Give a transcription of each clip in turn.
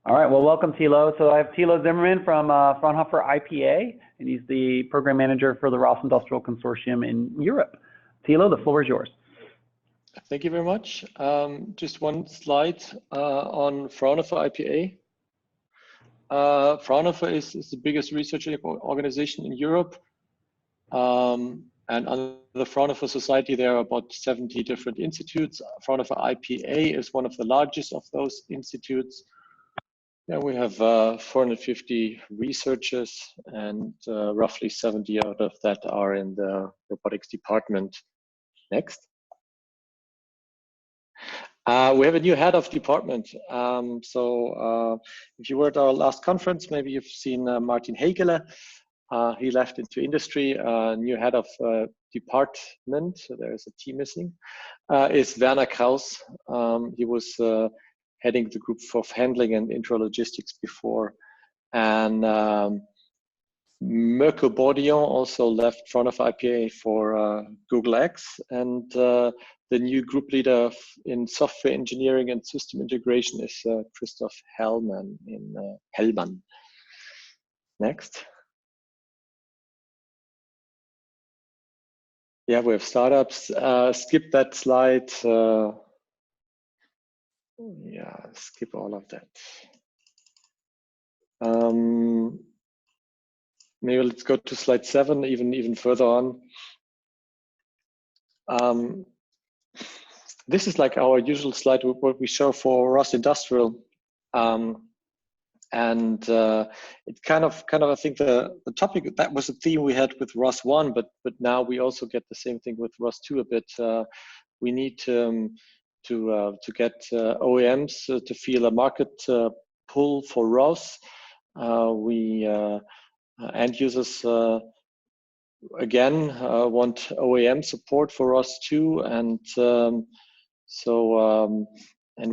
All right, well, welcome, Thilo. So I have Thilo Zimmerman from Fraunhofer IPA, and he's the program manager for the ROS Industrial Consortium in Europe. Thilo, the floor is yours. Thank you very much. Just one slide on Fraunhofer IPA. Fraunhofer is the biggest research organization in Europe. And under the Fraunhofer Society, there are about 70 different institutes. Fraunhofer IPA is one of the largest of those institutes. Yeah, we have 450 researchers, and roughly 70 out of that are in the robotics department. Next. We have a new head of department. If you were at our last conference, maybe you've seen Martin Hegele. He left into industry. New head of department, so there is a T missing, is Werner Kraus. He was heading the group for handling and intralogistics before. And Mirko Bordion also left Fraunhofer IPA for Google X. And the new group leader in software engineering and system integration is Christoph Hellman in Hellmann. Next. Yeah, we have startups. Skip that slide. Yeah, skip all of that. Maybe let's go to slide 7, even further on. This is like our usual slide, what we show for ROS Industrial. It kind of I think the topic, that was a theme we had with ROS-I, but now we also get the same thing with ROS-II a bit. We need to get OEMs to feel a market pull for ROS. End users again want OEM support for ROS-II, and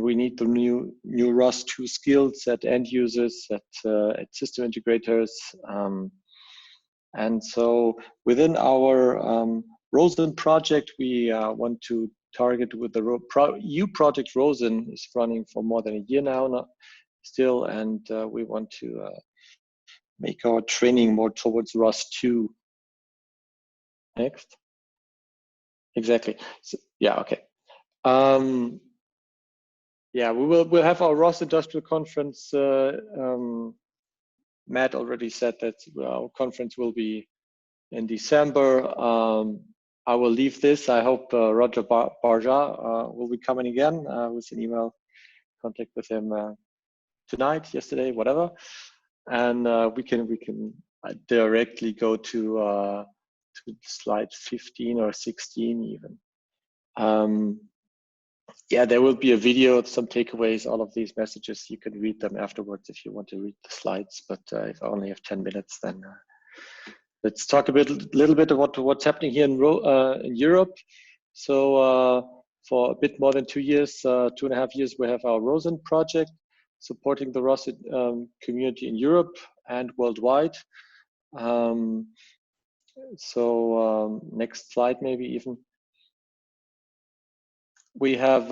we need the new ROS-II skills at end users, at system integrators, and so within our ROSin project, we want to target with the EU project. ROSin is running for more than a year now still, and we want to make our training more towards ROS-II. Next. Exactly. So, yeah. Okay. Yeah, we'll have our ROS Industrial Conference. Matt already said that our conference will be in December. I will leave this. I hope Roger Barja will be coming again. With an email contact with him tonight, yesterday, whatever, and we can directly go to slide 15 or 16 even. Yeah, there will be a video, some takeaways, all of these messages. You can read them afterwards if you want to read the slides, but if I only have 10 minutes, then let's talk a little bit about what's happening here in Europe. So for a bit more than 2 years, 2.5 years, we have our ROSin project supporting the ROS community in Europe and worldwide. Next slide, maybe even. We have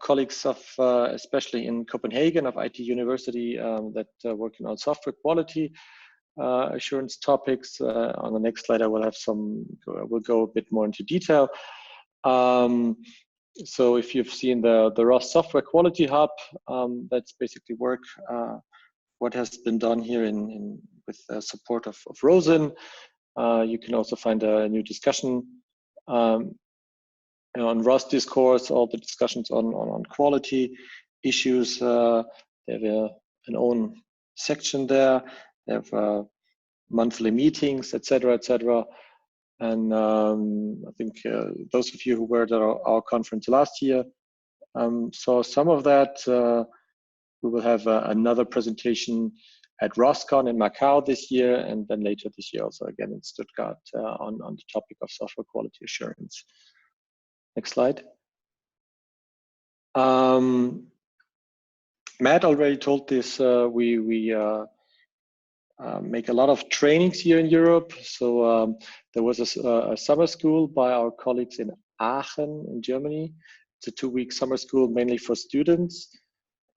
colleagues of, especially in Copenhagen, of IT University that working on software quality assurance topics. On the next slide, I will have we'll go a bit more into detail. So if you've seen the ROS Software Quality Hub, that's basically what has been done here with the support of ROSin. You can also find a new discussion on ROS Discourse, all the discussions on quality issues. They have an own section there. They have monthly meetings, etc., etc. And I think those of you who were at our conference last year saw some of that. We will have another presentation at ROSCON in Macau this year, and then later this year also again in Stuttgart on the topic of software quality assurance. Next slide. Matt already told this. We make a lot of trainings here in Europe. So there was a summer school by our colleagues in Aachen in Germany. It's a 2-week summer school mainly for students.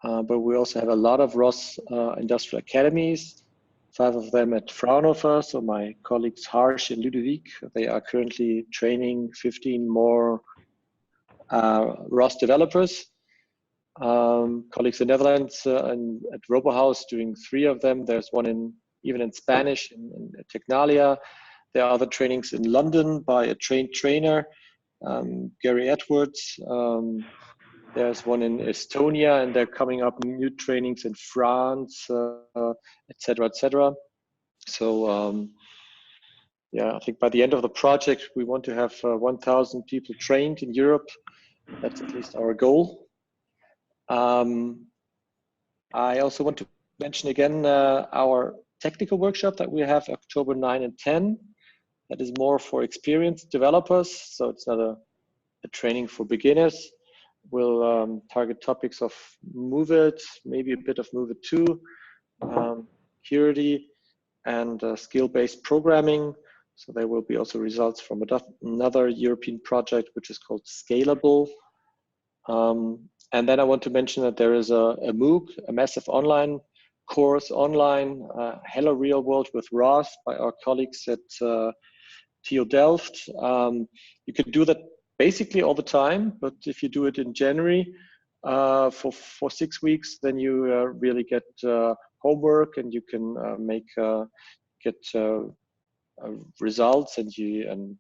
but we also have a lot of ROS industrial academies, 5 of them at Fraunhofer. So my colleagues Harsh and Ludovic, they are currently training 15 more ROS developers. Colleagues in the Netherlands and at RoboHouse doing 3 of them. There's one even in Spanish in Technalia. There are other trainings in London by a trained trainer, Gary Edwards. There's one in Estonia, and they're coming up new trainings in France, etc., etc. So yeah, I think by the end of the project, we want to have 1,000 people trained in Europe. That's at least our goal. I also want to mention again our technical workshop that we have October 9 and 10. That is more for experienced developers, so it's not a training for beginners. We'll target topics of Move It, maybe a bit of Move It 2, security, and skill-based programming. So there will be also results from another European project, which is called Scalable. And then I want to mention that there is a MOOC, a massive online course online, Hello Real World with ROS by our colleagues at TU Delft. You can do that basically all the time, but if you do it in January for 6 weeks, then you really get homework, and you can get results, and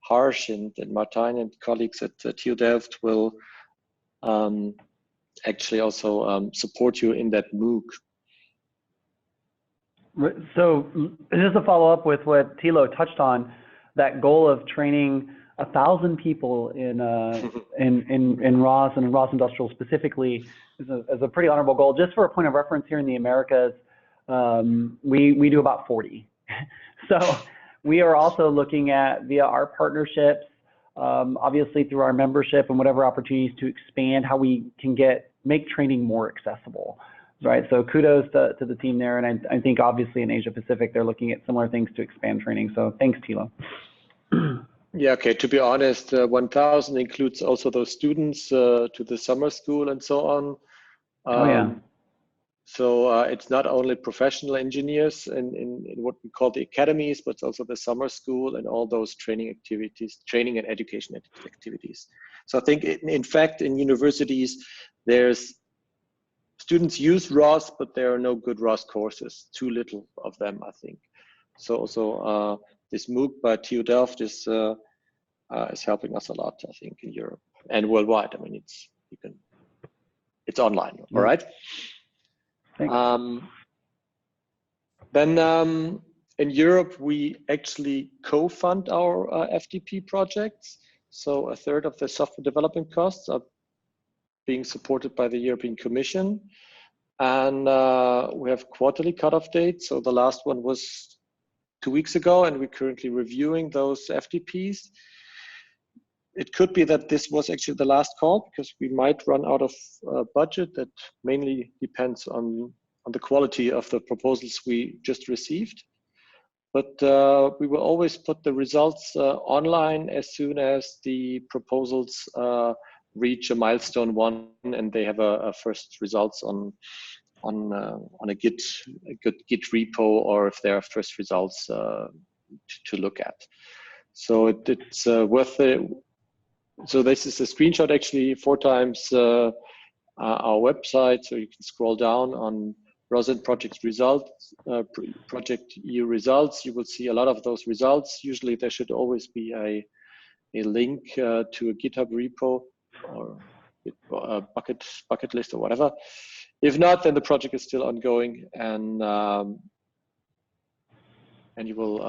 Harsh and Martijn and colleagues at TU Delft will actually also support you in that MOOC. So just to follow up with what Thilo touched on, that goal of training 1,000 people in ROS and in ROS Industrial specifically is a pretty honorable goal. Just for a point of reference, here in the Americas, we do about 40. So we are also looking at, via our partnerships, obviously through our membership and whatever opportunities to expand how we can make training more accessible, right? So kudos to the team there, and I think obviously in Asia Pacific they're looking at similar things to expand training. So thanks, Thilo. Yeah, okay. To be honest, 1,000 includes also those students to the summer school and so on. Oh yeah. So it's not only professional engineers in what we call the academies, but it's also the summer school and all those training activities, training and education activities. So I think, in fact, in universities, there's students use ROS, but there are no good ROS courses, too little of them, I think. So also this MOOC by TU Delft is helping us a lot, I think, in Europe and worldwide. I mean, it's online, all right? Then in Europe, we actually co-fund our FDP projects. So 1/3 of the software development costs are being supported by the European Commission. And we have quarterly cutoff dates. So the last one was 2 weeks ago, and we're currently reviewing those FDPs. It could be that this was actually the last call, because we might run out of budget. That mainly depends on the quality of the proposals we just received. But we will always put the results online as soon as the proposals reach a milestone 1 and they have a first results on a good Git repo, or if there are first results to look at. So it's worth it. So this is a screenshot, actually 4 times our website. So you can scroll down on ROSin project results, project EU results. You will see a lot of those results. Usually there should always be a link to a GitHub repo or a bucket list or whatever. If not, then the project is still ongoing, and you will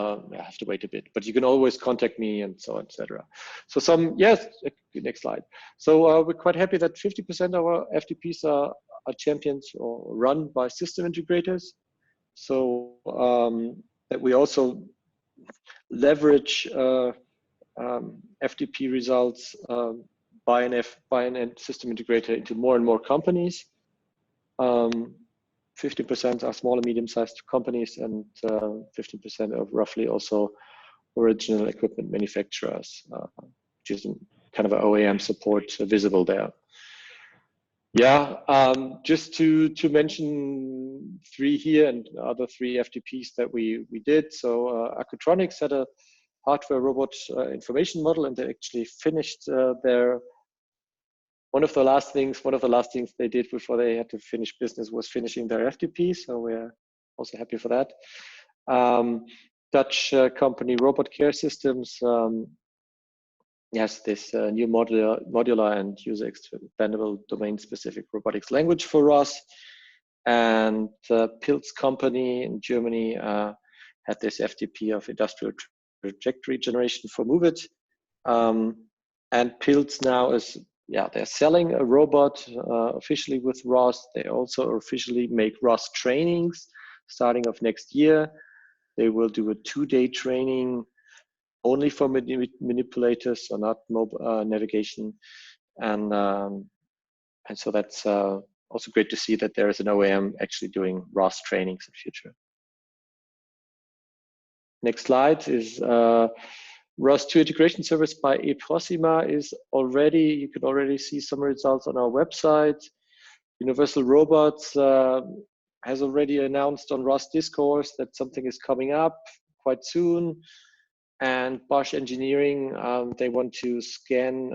have to wait a bit. But you can always contact me and so on, etc. So yes, next slide. So we're quite happy that 50% of our FDPs are champions or run by system integrators. So that we also leverage FDP results by an system integrator into more and more companies. 50% are small and medium-sized companies, and 15% are roughly also original equipment manufacturers, which is kind of an OEM support visible there. Yeah, just to mention 3 here and other 3 FTPs that we did. So Accutronics had a hardware robot information model, and they actually finished one of the last things they did before they had to finish business was finishing their FTP. So we're also happy for that. Dutch company Robot Care Systems has this new modular and user expandable domain-specific robotics language for ROS. And Pilz company in Germany had this FTP of industrial trajectory generation for MoveIt. And Pilz now is, they're selling a robot officially with ROS. They also officially make ROS trainings starting of next year. They will do a 2-day training only for manipulators, so not mobile navigation. And so that's also great to see that there is an OEM actually doing ROS trainings in the future. Next slide is ROS-I integration service by eProsima is already, you can already see some results on our website. Universal Robots has already announced on ROS Discourse that something is coming up quite soon. And Bosch Engineering, they want to scan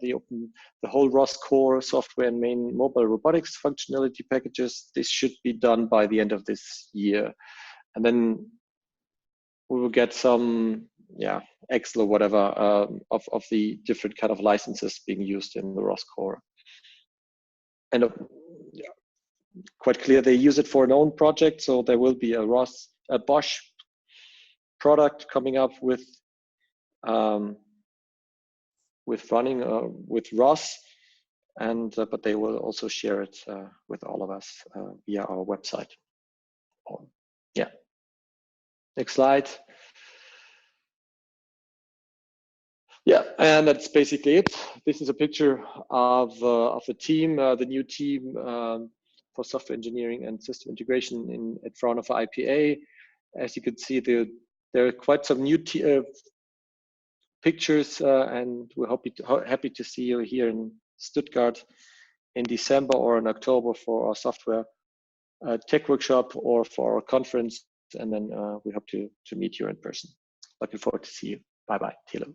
the whole ROS core software and main mobile robotics functionality packages. This should be done by the end of this year. And then we will get some, Excel or whatever of the different kind of licenses being used in the ROS core. And quite clear they use it for an own project. So there will be a Bosch product coming up with running with ROS, and but they will also share it with all of us via our website. Next slide. And that's basically it. This is a picture of a team, the new team for software engineering and system integration at Fraunhofer IPA. As you can see, there are quite some new pictures, and we're happy to see you here in Stuttgart in December or in October for our software tech workshop or for our conference, and then we hope to meet you in person. Looking forward to see you. Bye bye, Thilo.